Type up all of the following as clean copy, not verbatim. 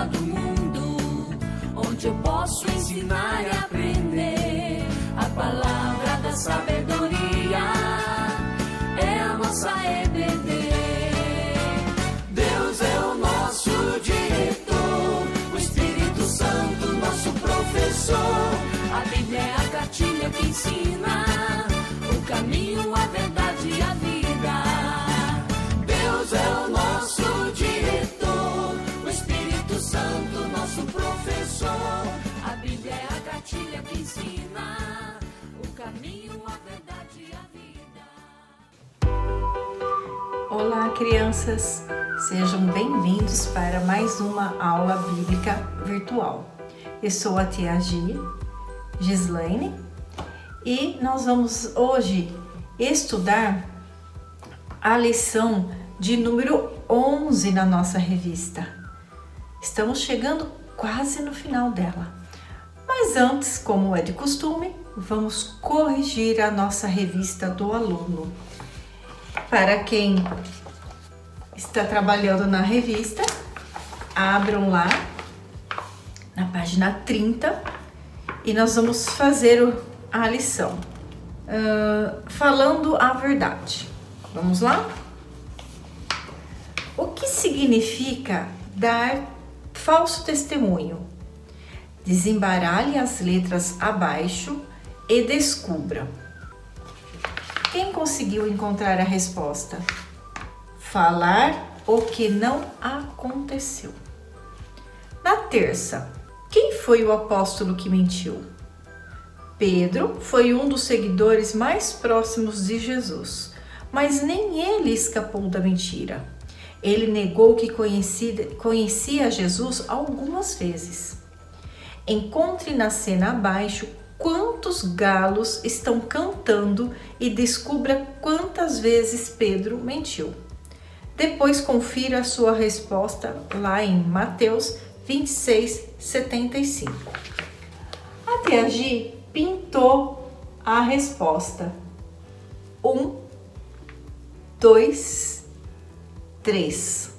escola do mundo, onde eu posso ensinar e aprender. A palavra da sabedoria é a nossa EBD. Deus é o nosso diretor, o Espírito Santo nosso professor. A Bíblia é a cartilha que ensina o caminho, a verdade e a vida. Deus é o nosso diretor, o Espírito Santo nosso professor. A Bíblia é a cartilha que ensina o caminho, a verdade e a vida. Olá, crianças! Sejam bem-vindos para mais uma aula bíblica virtual. Eu sou a tia Gislaine e nós vamos hoje estudar a lição de número 11 na nossa revista. Estamos chegando quase no final dela. Mas antes, como é de costume, vamos corrigir a nossa revista do aluno. Para quem está trabalhando na revista, abram lá na página 30 e nós vamos fazer a lição falando a verdade. Vamos lá? O que significa dar falso testemunho? Desembaralhe as letras abaixo e descubra. Quem conseguiu encontrar a resposta? Falar o que não aconteceu. Na terça, quem foi o apóstolo que mentiu? Pedro foi um dos seguidores mais próximos de Jesus, mas nem ele escapou da mentira. Ele negou que conhecia Jesus algumas vezes. Encontre na cena abaixo quantos galos estão cantando e descubra quantas vezes Pedro mentiu. Depois confira a sua resposta lá em Mateus 26:75. A tia Gi pintou a resposta. 1, 2, 3.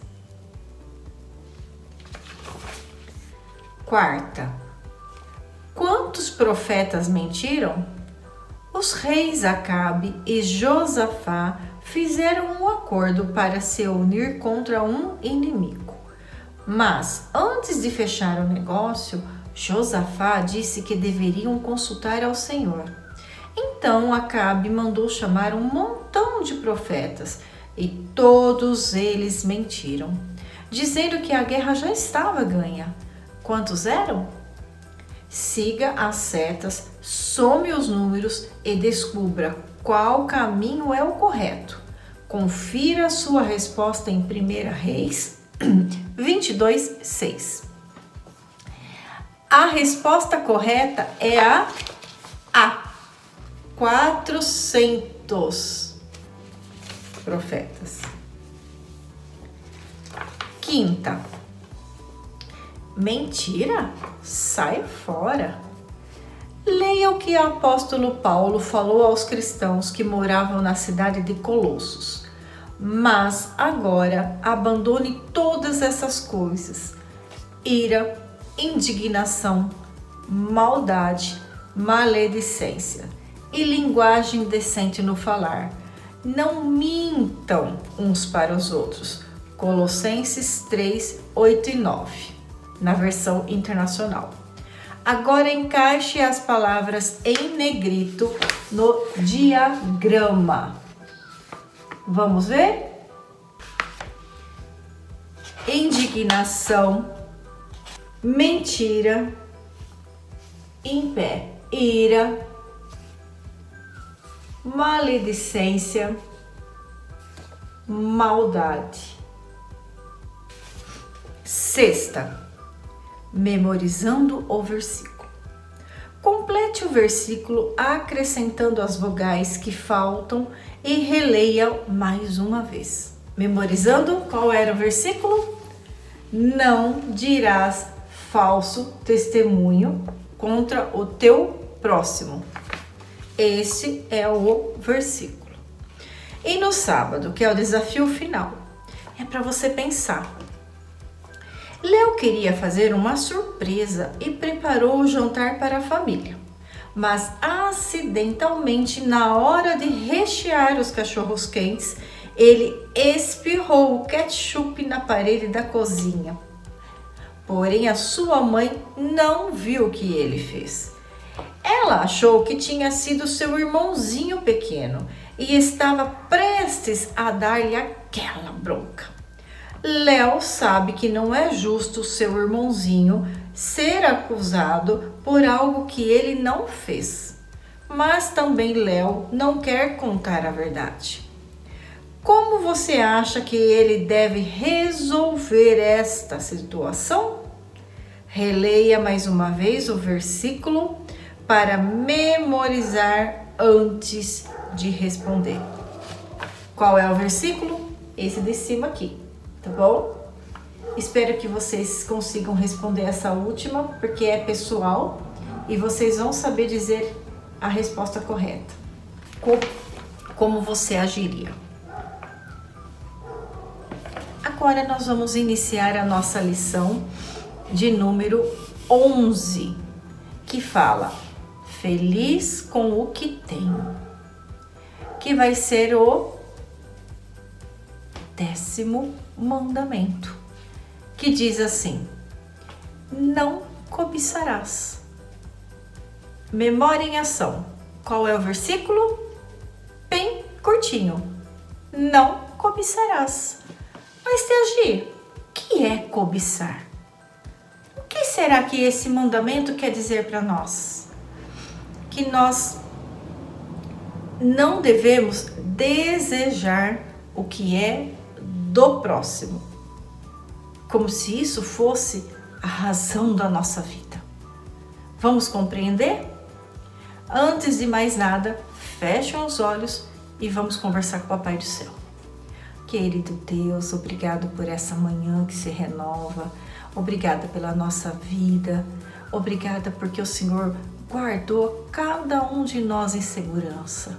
Quarta. Quantos profetas mentiram? Os reis Acabe e Josafá fizeram um acordo para se unir contra um inimigo. Mas, antes de fechar o negócio, Josafá disse que deveriam consultar ao Senhor. Então Acabe mandou chamar um montão de profetas e todos eles mentiram, dizendo que a guerra já estava ganha. Quantos eram? Siga as setas, some os números e descubra qual caminho é o correto. Confira a sua resposta em 1 Reis 22:6. A resposta correta é a 400 profetas. Quinta. Mentira? Sai fora. Leia o que o apóstolo Paulo falou aos cristãos que moravam na cidade de Colossos. Mas agora abandone todas essas coisas: ira, indignação, maldade, maledicência e linguagem decente no falar. Não mintam uns para os outros. Colossenses 3, 8 e 9, na versão internacional. Agora encaixe as palavras em negrito no diagrama. Vamos ver? Indignação, mentira, em pé, ira, maledicência, maldade. Sexta, memorizando o versículo. Complete o versículo acrescentando as vogais que faltam e releia mais uma vez. Memorizando, qual era o versículo? Não dirás falso testemunho contra o teu próximo. Esse é o versículo. E no sábado, que é o desafio final, é para você pensar. Léo queria fazer uma surpresa e preparou o jantar para a família. Mas acidentalmente, na hora de rechear os cachorros quentes, ele espirrou o ketchup na parede da cozinha. Porém, a sua mãe não viu o que ele fez. Ela achou que tinha sido seu irmãozinho pequeno e estava prestes a dar-lhe aquela bronca. Léo sabe que não é justo seu irmãozinho ser acusado por algo que ele não fez. Mas também Léo não quer contar a verdade. Como você acha que ele deve resolver esta situação? Releia mais uma vez o versículo para memorizar antes de responder. Qual é o versículo? Esse de cima aqui, tá bom? Espero que vocês consigam responder essa última, porque é pessoal e vocês vão saber dizer a resposta correta. Como você agiria? Agora nós vamos iniciar a nossa lição de número 11, que fala feliz com o que tenho, que vai ser o 10º mandamento, que diz assim: não cobiçarás. Memória em ação. Qual é o versículo? Bem curtinho. Não cobiçarás. Mas Teagi, o que é cobiçar? O que será que esse mandamento quer dizer para nós? Que nós não devemos desejar o que é do próximo, como se isso fosse a razão da nossa vida. Vamos compreender? Antes de mais nada, fechem os olhos e vamos conversar com o Papai do Céu. Querido Deus, obrigado por essa manhã que se renova, obrigada pela nossa vida, obrigada porque o Senhor guardou cada um de nós em segurança.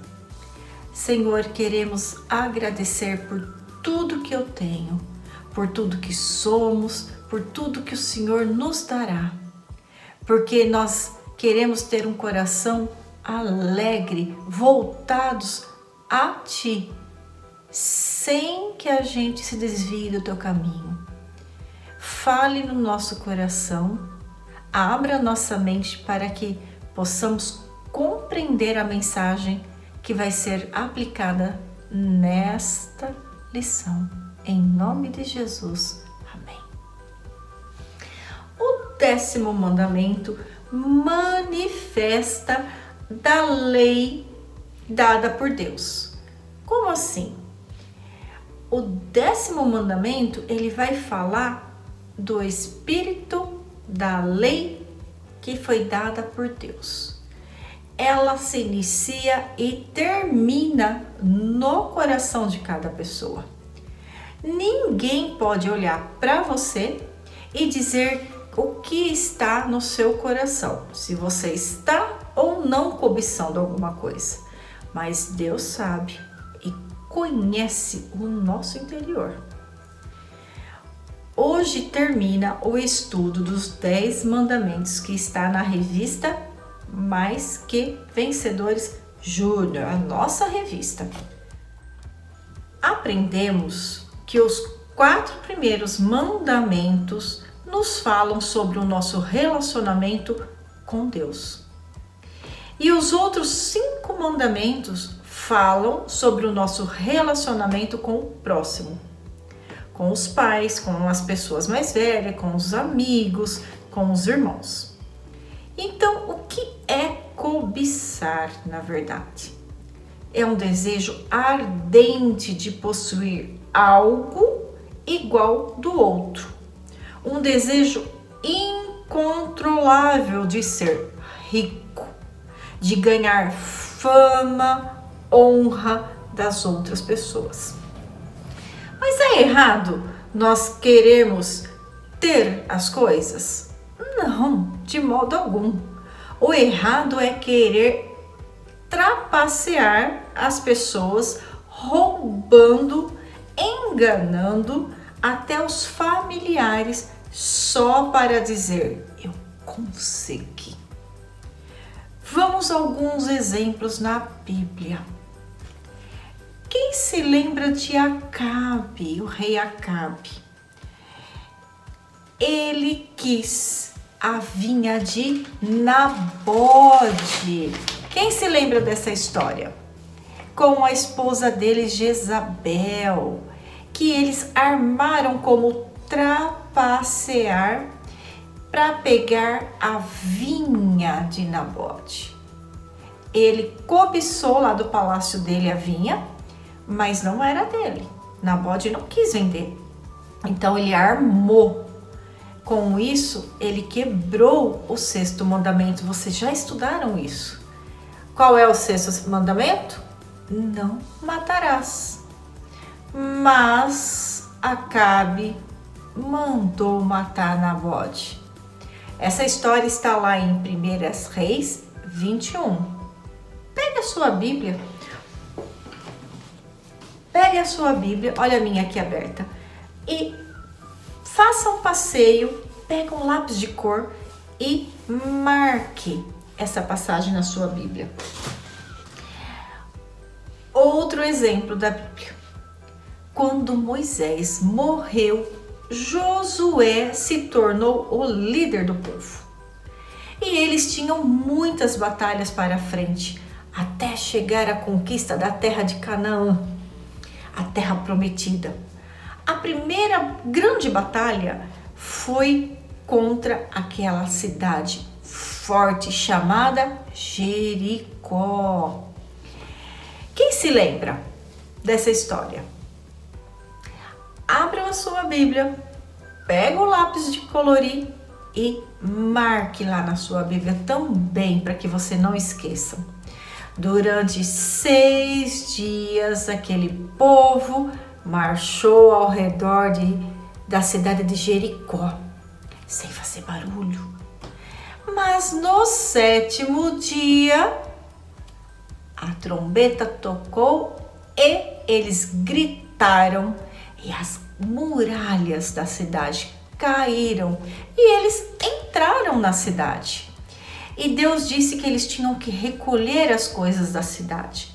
Senhor, queremos agradecer por tudo que eu tenho, por tudo que somos, por tudo que o Senhor nos dará, porque nós queremos ter um coração alegre, voltados a Ti, sem que a gente se desvie do Teu caminho. Fale no nosso coração, abra nossa mente para que possamos compreender a mensagem que vai ser aplicada nesta lição. Em nome de Jesus. Amém. O 10º mandamento manifesta da lei dada por Deus. Como assim? O 10º mandamento, ele vai falar do espírito da lei que foi dada por Deus. Ela se inicia e termina no coração de cada pessoa. Ninguém pode olhar para você e dizer o que está no seu coração, se você está ou não cobiçando alguma coisa. Mas Deus sabe e conhece o nosso interior. Hoje termina o estudo dos 10 mandamentos que está na revista Mais Que Vencedores Júnior, a nossa revista. Aprendemos que os 4 primeiros mandamentos nos falam sobre o nosso relacionamento com Deus. E os outros 5 mandamentos falam sobre o nosso relacionamento com o próximo, com os pais, com as pessoas mais velhas, com os amigos, com os irmãos. Então, o que é cobiçar, na verdade? É um desejo ardente de possuir algo igual do outro. Um desejo incontrolável de ser rico, de ganhar fama, honra das outras pessoas. Mas é errado nós queremos ter as coisas? Não, de modo algum. O errado é querer trapacear as pessoas, roubando, enganando até os familiares só para dizer: eu consegui. Vamos a alguns exemplos na Bíblia. Quem se lembra de Acabe, o rei Acabe? Ele quis a vinha de Nabode. Quem se lembra dessa história? Com a esposa dele, Jezabel, que eles armaram como trapacear para pegar a vinha de Nabode. Ele cobiçou lá do palácio dele a vinha, mas não era dele. Nabode não quis vender. Então ele armou. Com isso, ele quebrou o sexto mandamento. Vocês já estudaram isso? Qual é o sexto mandamento? Não matarás. Mas Acabe mandou matar Nabode. Essa história está lá em 1 Reis 21. Pegue a sua Bíblia. Pegue a sua Bíblia, olha a minha aqui aberta, e faça um passeio, pega um lápis de cor e marque essa passagem na sua Bíblia. Outro exemplo da Bíblia. Quando Moisés morreu, Josué se tornou o líder do povo. E eles tinham muitas batalhas para frente, até chegar à conquista da terra de Canaã, a terra prometida. A primeira grande batalha foi contra aquela cidade forte chamada Jericó. Quem se lembra dessa história? Abra a sua Bíblia, pega o lápis de colorir e marque lá na sua Bíblia também, para que você não esqueça. Durante 6 dias, aquele povo marchou ao redor da cidade de Jericó, sem fazer barulho. Mas no 7º dia, a trombeta tocou e eles gritaram e as muralhas da cidade caíram e eles entraram na cidade. E Deus disse que eles tinham que recolher as coisas da cidade.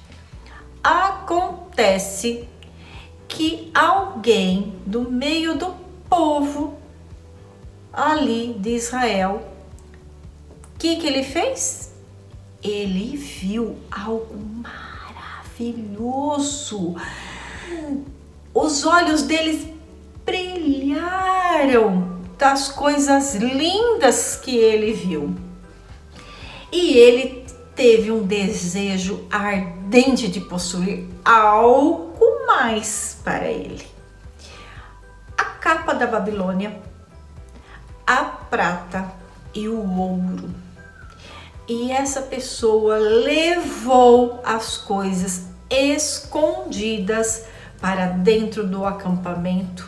Acontece que alguém do meio do povo ali de Israel, o que ele fez? Ele viu algo maravilhoso. Os olhos deles brilharam das coisas lindas que ele viu. E ele teve um desejo ardente de possuir algo mais para ele. A capa da Babilônia, a prata e o ouro. E essa pessoa levou as coisas escondidas para dentro do acampamento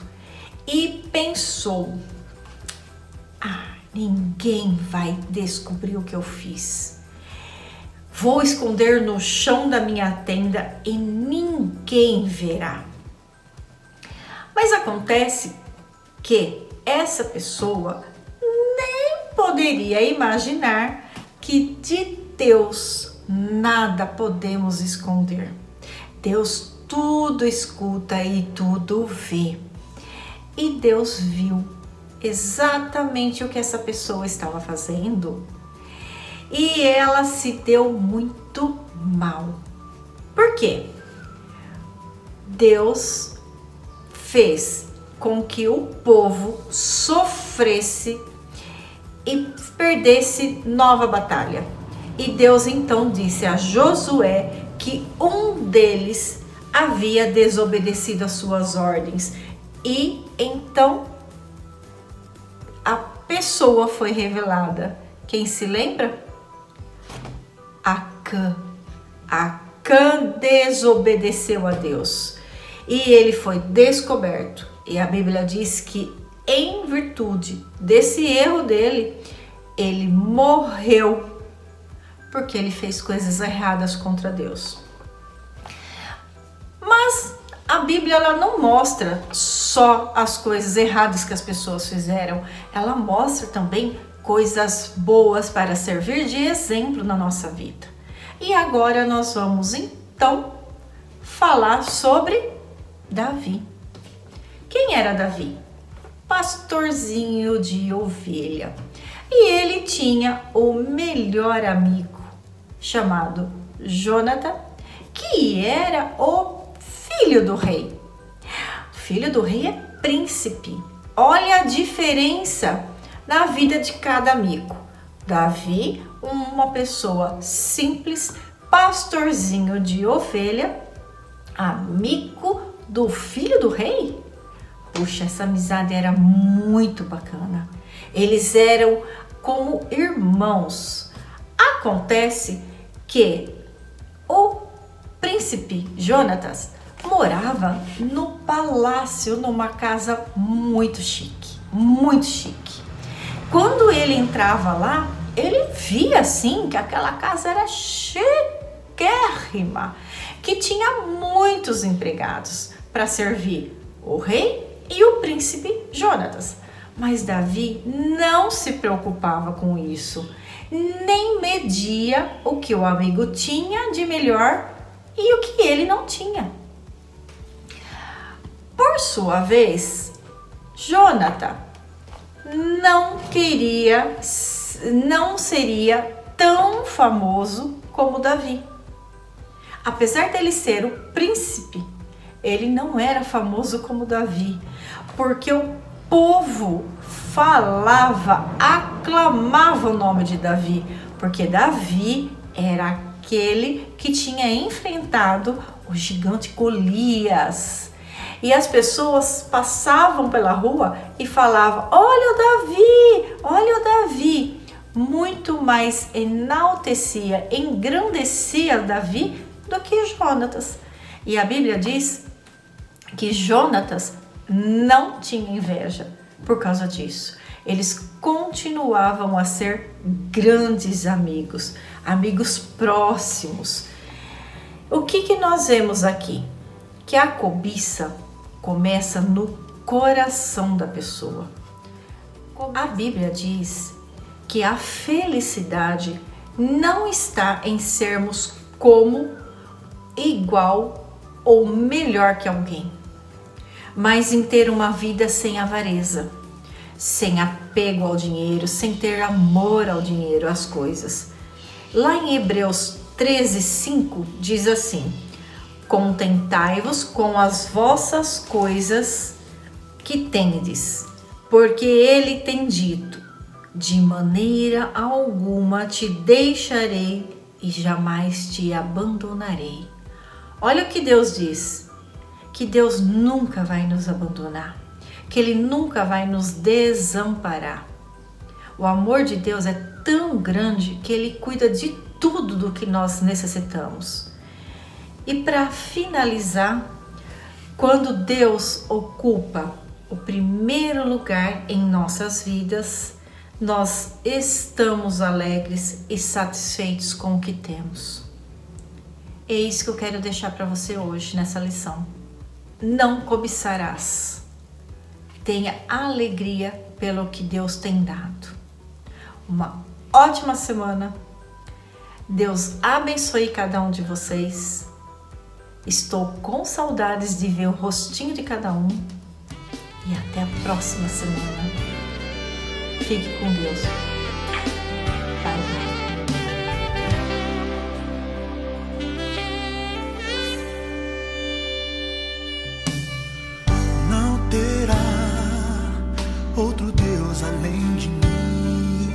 e pensou: ninguém vai descobrir o que eu fiz. Vou esconder no chão da minha tenda e ninguém verá. Mas acontece que essa pessoa nem poderia imaginar que de Deus nada podemos esconder. Deus tudo escuta e tudo vê. E Deus viu exatamente o que essa pessoa estava fazendo e ela se deu muito mal. Por quê? Deus fez com que o povo sofresse e perdesse nova batalha. E Deus então disse a Josué que um deles havia desobedecido às suas ordens. E então a pessoa foi revelada. Quem se lembra? Acã. Acã desobedeceu a Deus. E ele foi descoberto. E a Bíblia diz que em virtude desse erro dele, ele morreu porque ele fez coisas erradas contra Deus. Mas a Bíblia ela não mostra só as coisas erradas que as pessoas fizeram, ela mostra também coisas boas para servir de exemplo na nossa vida. E agora nós vamos então falar sobre Davi. Quem era Davi? Pastorzinho de ovelha. E ele tinha o melhor amigo, chamado Jonathan, que era o filho do rei. O filho do rei é príncipe. Olha a diferença na vida de cada amigo. Davi, uma pessoa simples, pastorzinho de ovelha, amigo do filho do rei. Puxa, essa amizade era muito bacana. Eles eram como irmãos. Acontece que o príncipe Jonatas morava no palácio, numa casa muito chique, muito chique. Quando ele entrava lá, ele via assim que aquela casa era chiquérrima, que tinha muitos empregados para servir o rei e o príncipe Jonatas. Mas Davi não se preocupava com isso, nem media o que o amigo tinha de melhor e o que ele não tinha. Por sua vez, Jonathan não seria tão famoso como Davi. Apesar dele ser o príncipe, ele não era famoso como Davi, porque o povo falava, aclamava o nome de Davi, porque Davi era aquele que tinha enfrentado o gigante Golias. E as pessoas passavam pela rua e falavam: olha o Davi, olha o Davi. Muito mais enaltecia, engrandecia Davi do que Jonatas. E a Bíblia diz que Jonatas não tinha inveja por causa disso. Eles continuavam a ser grandes amigos, amigos próximos. O que nós vemos aqui? Que a cobiça começa no coração da pessoa. A Bíblia diz que a felicidade não está em sermos como, igual ou melhor que alguém, mas em ter uma vida sem avareza, sem apego ao dinheiro, sem ter amor ao dinheiro, às coisas. Lá em Hebreus 13:5 diz assim: contentai-vos com as vossas coisas que tendes, porque ele tem dito: de maneira alguma te deixarei e jamais te abandonarei. Olha o que Deus diz, que Deus nunca vai nos abandonar, que Ele nunca vai nos desamparar. O amor de Deus é tão grande que Ele cuida de tudo do que nós necessitamos. E para finalizar, quando Deus ocupa o primeiro lugar em nossas vidas, nós estamos alegres e satisfeitos com o que temos. É isso que eu quero deixar para você hoje nessa lição. Não cobiçarás. Tenha alegria pelo que Deus tem dado. Uma ótima semana. Deus abençoe cada um de vocês. Estou com saudades de ver o rostinho de cada um. E até a próxima semana. Fique com Deus. Bye, bye. Não terá outro Deus além de mim,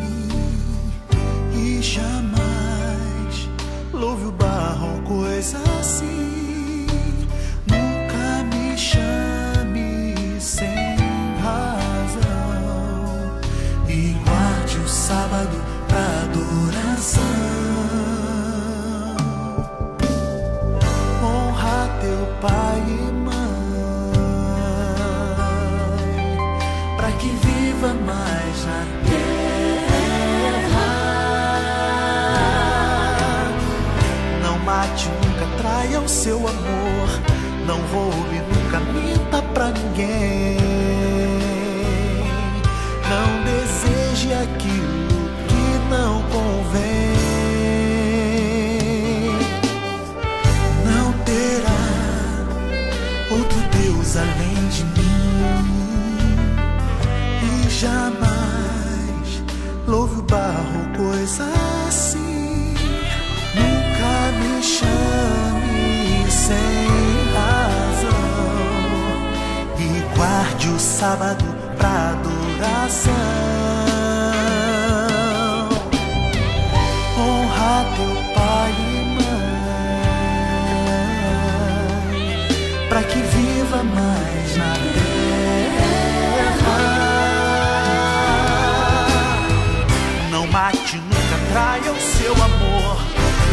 e jamais louve o barro ou coisa assim. Nunca me chame sem razão e guarde o sábado pra adoração. Honra teu pai e mãe, pra que viva mais na terra. Não mate, nunca traia o seu amor, não roube, nunca minta pra ninguém. Deus além de mim, e jamais louve o barro, coisa assim. Nunca me chame sem razão e guarde o sábado pra adoração. Honra teu pai e mãe, pra que viva mais na terra. Não mate, nunca traia o seu amor.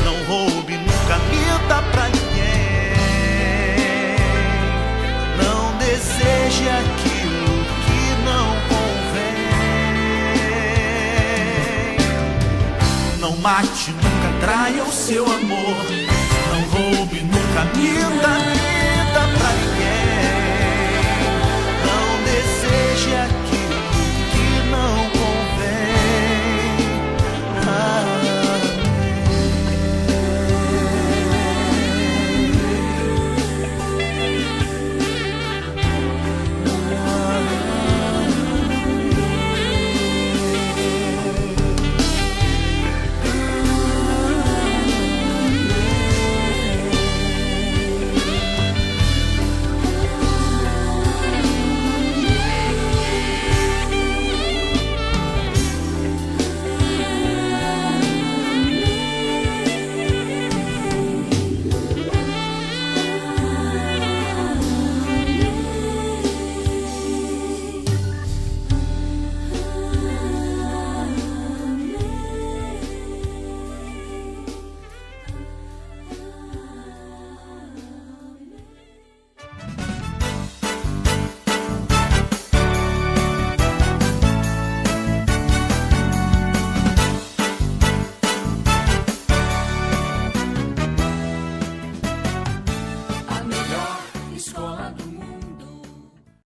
Não roube, nunca minta pra ninguém. Não deseje aquilo que não convém. Não mate, nunca traia o seu amor. Não roube, nunca minta.